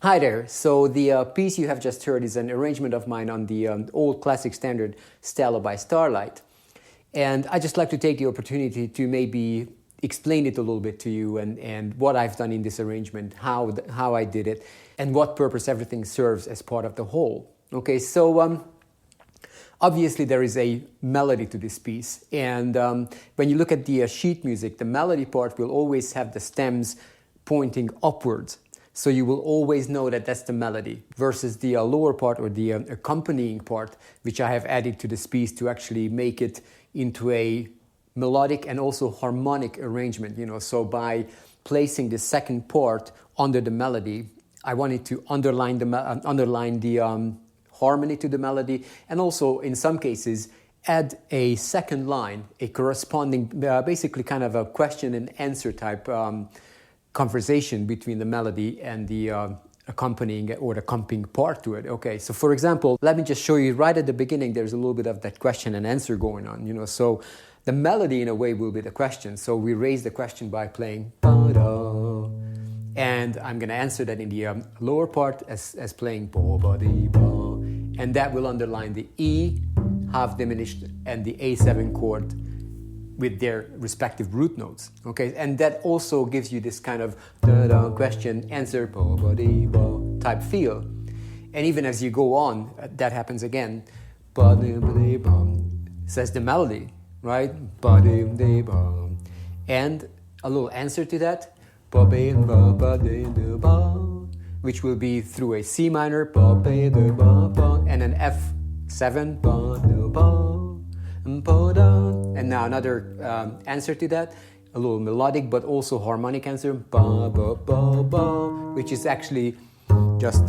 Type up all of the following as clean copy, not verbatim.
Hi there. So the piece you have just heard is an arrangement of mine on the old classic standard Stella by Starlight. And I just like to take the opportunity to maybe explain it a little bit to you and what I've done in this arrangement, how I did it, and what purpose everything serves as part of the whole. Okay, so obviously there is a melody to this piece. And when you look at the sheet music, the melody part will always have the stems pointing upwards. So you will always know that that's the melody versus the lower part or the accompanying part, which I have added to this piece to actually make it into a melodic and also harmonic arrangement. So by placing the second part under the melody, I wanted to underline the harmony to the melody, and also in some cases add a second line, a corresponding, basically kind of a question and answer type conversation between the melody and the accompanying part to it. Okay, so for example, let me just show you right at the beginning, there's a little bit of that question and answer going on, so the melody in a way will be the question. So we raise the question by playing ba-da, and I'm going to answer that in the lower part as playing ba-ba-dee-ba, and that will underline the E half diminished and the A7 chord with their respective root notes, okay? And that also gives you this kind of question, answer, type feel. And even as you go on, that happens again. Says the melody, right? And a little answer to that, which will be through a C minor, and an F7, and now another answer to that, a little melodic but also harmonic answer, which is actually just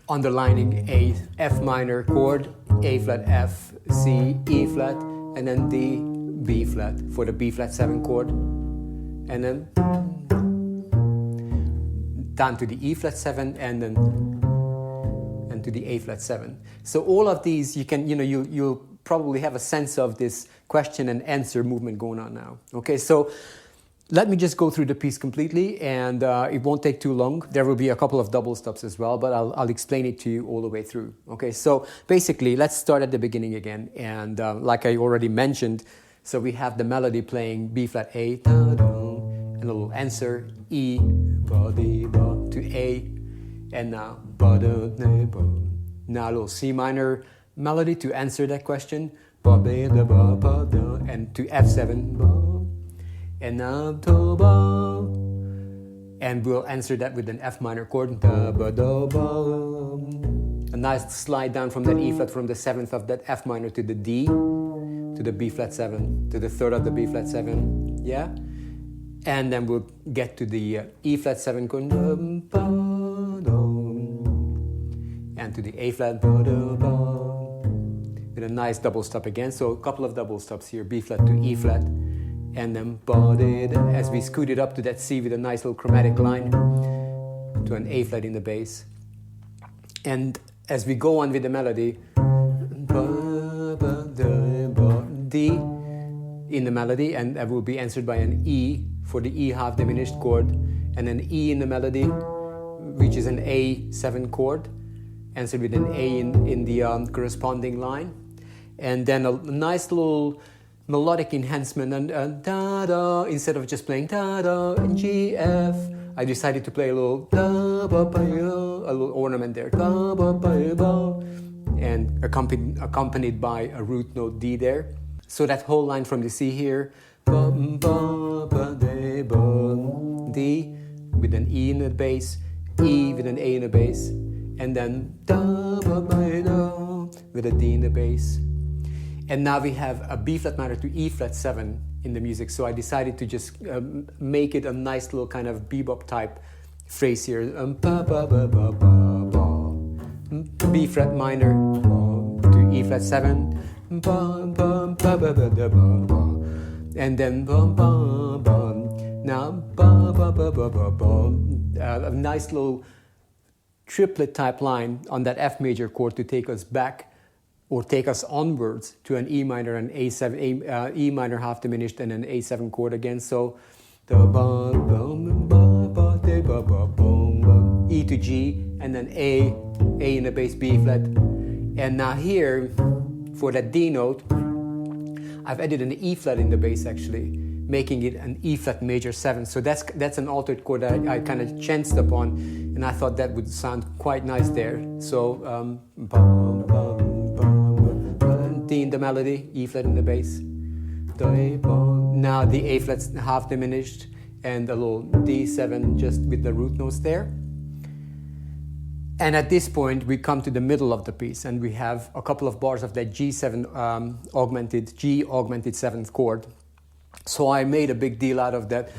underlining a F minor chord, A flat, F, C, E flat, and then D, B flat for the B flat 7 chord, and then down to the E flat 7, and then to the A flat 7. So all of these, you can, you'll probably have a sense of this question and answer movement going on now. Okay, so let me just go through the piece completely, and it won't take too long. There will be a couple of double stops as well, but I'll explain it to you all the way through. Okay, so basically, let's start at the beginning again. And like I already mentioned, so we have the melody playing B flat A, and a little answer, E, to A, and now a little C minor melody to answer that question, and to F7, and now and we'll answer that with an F minor chord, a nice slide down from that E flat from the 7th of that F minor to the D, to the B flat 7, to the 3rd of the B flat 7, yeah, and then we'll get to the E flat 7 chord, and to the A flat, with a nice double stop again. So a couple of double stops here, B flat to E flat, and then as we scoot it up to that C with a nice little chromatic line to an A flat in the bass. And as we go on with the melody, D in the melody, and that will be answered by an E for the E half diminished chord, and an E in the melody, which is an A7 chord, answered with an A in the corresponding line, and then a nice little melodic enhancement, and da-da, instead of just playing da-da and G, F, I decided to play a little ornament there, and accompanied by a root note D there. So that whole line from the C here, D with an E in the bass, E with an A in the bass, and then with a D in the bass. And now we have a B flat minor to E flat 7 in the music. So I decided to just make it a nice little kind of bebop type phrase here. B flat minor to E flat 7. And then now a nice little triplet type line on that F major chord to take us back or take us onwards to an E minor, an A7, E minor half diminished, and an A7 chord again. So the E to G, and then A in the bass, B flat. And now here, for that D note, I've added an E flat in the bass actually, making it an E flat major 7. So that's an altered chord that I kind of chanced upon, and I thought that would sound quite nice there. So D in the melody, E flat in the bass. Now the A flat's half diminished, and a little D7 just with the root notes there. And at this point, we come to the middle of the piece, and we have a couple of bars of that G7 augmented 7th chord. So I made a big deal out of that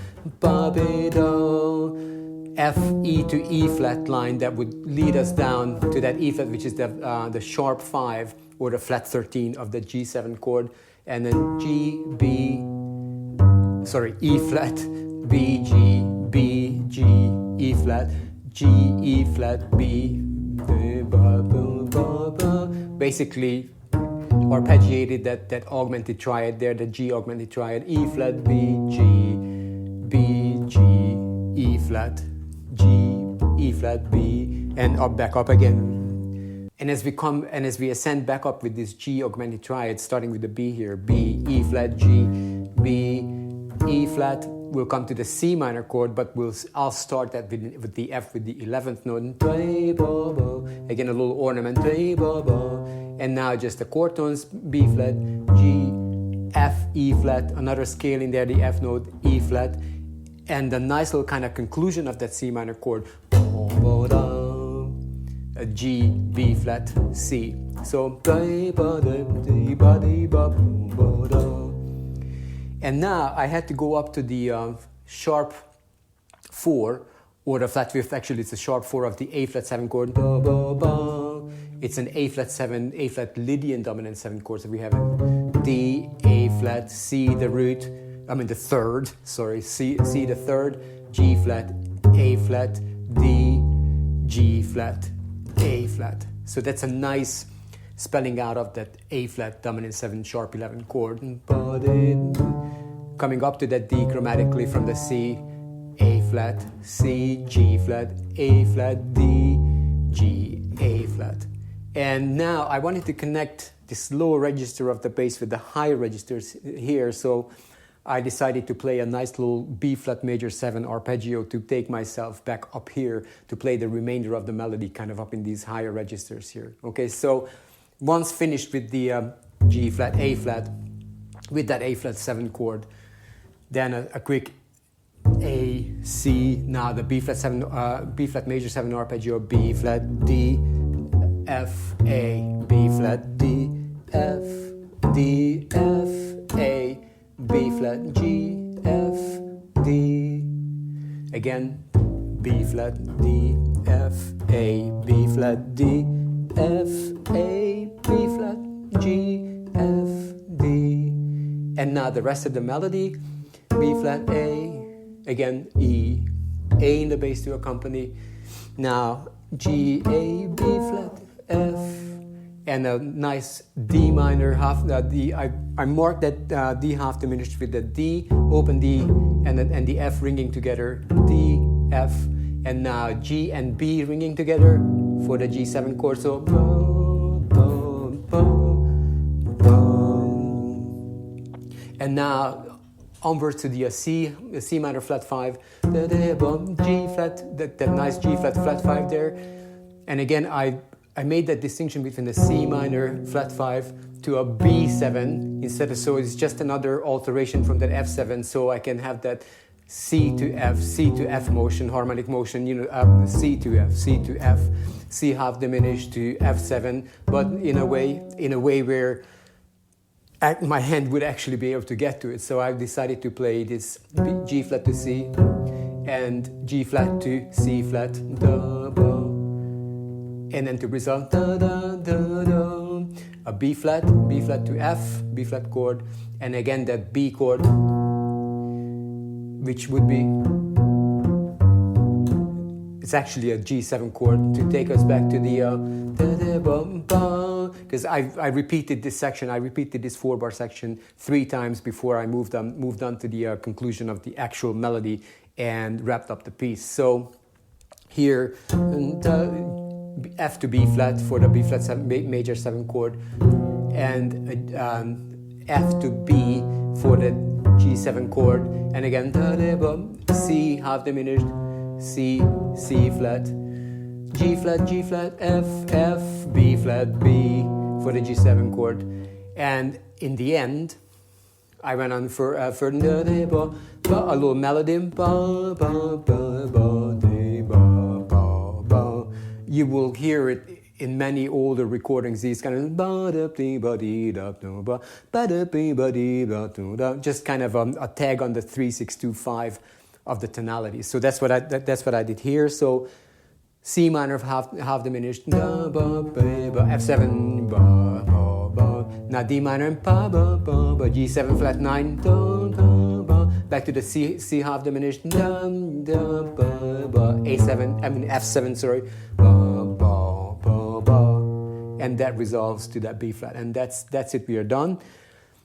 F, E to E flat line that would lead us down to that E flat, which is the sharp 5 or the flat 13 of the G7 chord, and then E flat, B, G, B, G, E flat, G, E flat, B, basically arpeggiated that augmented triad there, the G augmented triad, E flat, B, G, B, G, E flat, G, E flat, B, and back up again. And as we ascend back up with this G augmented triad, starting with the B here, B, E flat, G, B, E flat, we'll come to the C minor chord, but I'll start that with the F with the 11th note. Again, a little ornament. And now just the chord tones, B flat, G, F, E flat, another scale in there, the F note, E flat, and the nice little kind of conclusion of that C minor chord, a G, B flat, C. So, and now I had to go up to the sharp 4, or the flat 5th, actually it's the sharp 4 of the A flat 7 chord. It's an A flat 7, A flat Lydian dominant 7 chord. So we have D, A flat, C the root, the third, C the third, G flat, A flat, D, G flat, A flat. So that's a nice spelling out of that A flat dominant 7 sharp 11 chord. Coming up to that D chromatically from the C, A flat, C, G flat, A flat, D, G, A flat. And now I wanted to connect this lower register of the bass with the higher registers here, so I decided to play a nice little B flat major 7 arpeggio to take myself back up here to play the remainder of the melody kind of up in these higher registers here. Okay, so once finished with the G flat, A flat, with that A flat 7 chord, then a quick A, C, now the B flat major 7 arpeggio, B flat, D, F, A, B flat, D, F, D, F, A, B flat, G, F, D, again, B flat, D, F, A, B flat, D, F, A, B flat, G, F, D, and now the rest of the melody, B flat, A, again, E, A in the bass to accompany, now G, A, B flat, F, and a nice D minor half. I marked that D half diminished with the D, open D, and the F ringing together, D, F, and now G and B ringing together for the G7 chord. So, and now onwards to the C minor flat 5, G flat, that nice G flat flat 5 there, and again I made that distinction between the C minor flat 5 to a B7 instead of, so it's just another alteration from that F7, so I can have that C to F motion, harmonic motion, C to F, C half diminished to F7, but in a way where my hand would actually be able to get to it. So I've decided to play this G flat to C and G flat to C flat, and then to result a B flat to F, B flat chord, and again that B chord, which would be, it's actually a G7 chord to take us back to the because I repeated this section, I repeated this 4-bar section 3 times before I moved on to the conclusion of the actual melody and wrapped up the piece. So here, F to B flat for the B flat major 7 chord, and F to B for the G7 chord, and again C half diminished, C flat, G flat, F, B flat, B for the G7 chord, and in the end, I went on for a little melody. You will hear it in many older recordings. These kind of just kind of a tag on the 3, 6, 2, 5 of the tonality. So that's what I did here. So C minor half diminished, F7, now D minor and G7 flat 9, back to the C half diminished, F7, sorry, and that resolves to that B flat, and that's it. We are done.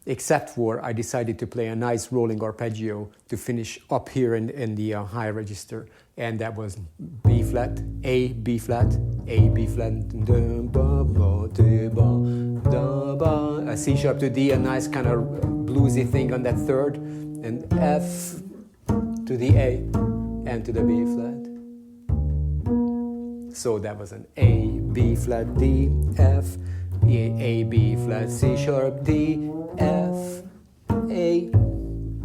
Except for I decided to play a nice rolling arpeggio to finish up here in the high register, and that was B flat, A, B flat, A, B flat, a C sharp to D, a nice kind of bluesy thing on that third, and F to the A and to the B flat. So that was an A, B flat, D, F, A, B flat, C sharp, D, F, A,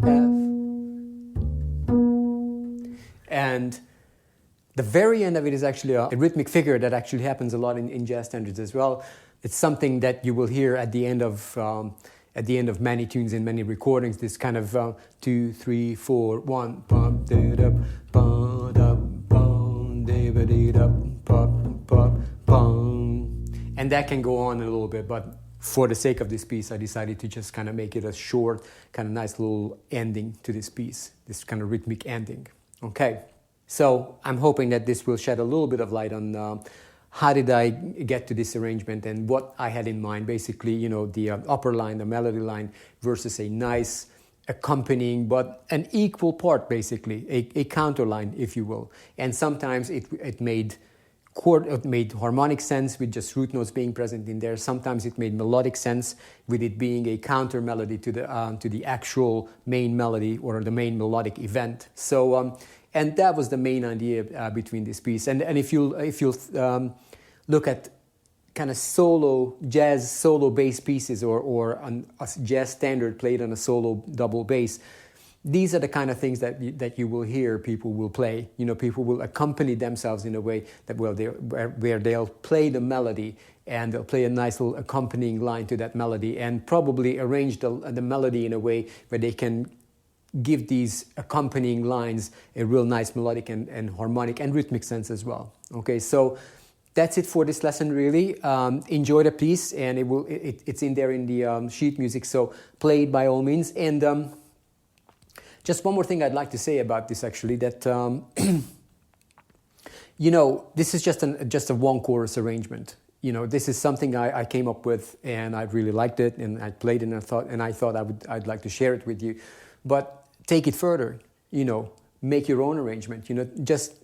F. And the very end of it is actually a rhythmic figure that actually happens a lot in jazz standards as well. It's something that you will hear at the end of many tunes in many recordings. This kind of 2, 3, 4, 1, and that can go on a little bit, but for the sake of this piece, I decided to just kind of make it a short, kind of nice little ending to this piece, this kind of rhythmic ending. Okay, so I'm hoping that this will shed a little bit of light on how did I get to this arrangement and what I had in mind. Basically, you know, the upper line, the melody line, versus a nice accompanying, but an equal part, basically, a counter line, if you will. And sometimes it made harmonic sense with just root notes being present in there. Sometimes it made melodic sense with it being a counter melody to the actual main melody or the main melodic event. So and that was the main idea between this piece. And if you'll look at kind of jazz solo bass pieces or a jazz standard played on a solo double bass, these are the kind of things that you will hear people will play. You know, people will accompany themselves in a way that where they'll play the melody and they'll play a nice little accompanying line to that melody and probably arrange the melody in a way where they can give these accompanying lines a real nice melodic and harmonic and rhythmic sense as well. Okay, so that's it for this lesson, really. Enjoy the piece, and it's in there in the sheet music, so play it by all means. And just one more thing I'd like to say about this, actually, that you know, this is just a one chorus arrangement. You know, this is something I came up with, and I really liked it, and I played it, and I thought I'd like to share it with you. But take it further. You know, make your own arrangement. You know, just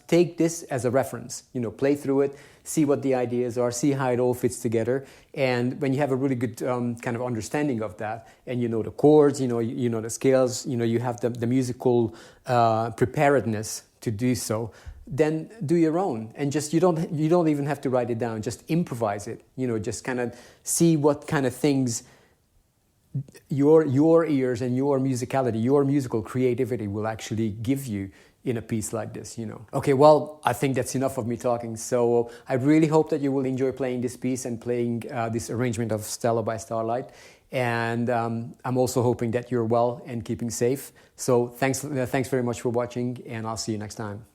take this as a reference. You know, play through it, see what the ideas are, see how it all fits together. And when you have a really good kind of understanding of that, and you know the chords, you know the scales, you know you have the musical preparedness to do so, then do your own. And just you don't even have to write it down. Just improvise it. You know, just kind of see what kind of things your ears and your musicality, your musical creativity will actually give you in a piece like this, you know. Okay, well, I think that's enough of me talking. So I really hope that you will enjoy playing this piece and playing this arrangement of Stella by Starlight. And I'm also hoping that you're well and keeping safe. So thanks very much for watching, and I'll see you next time.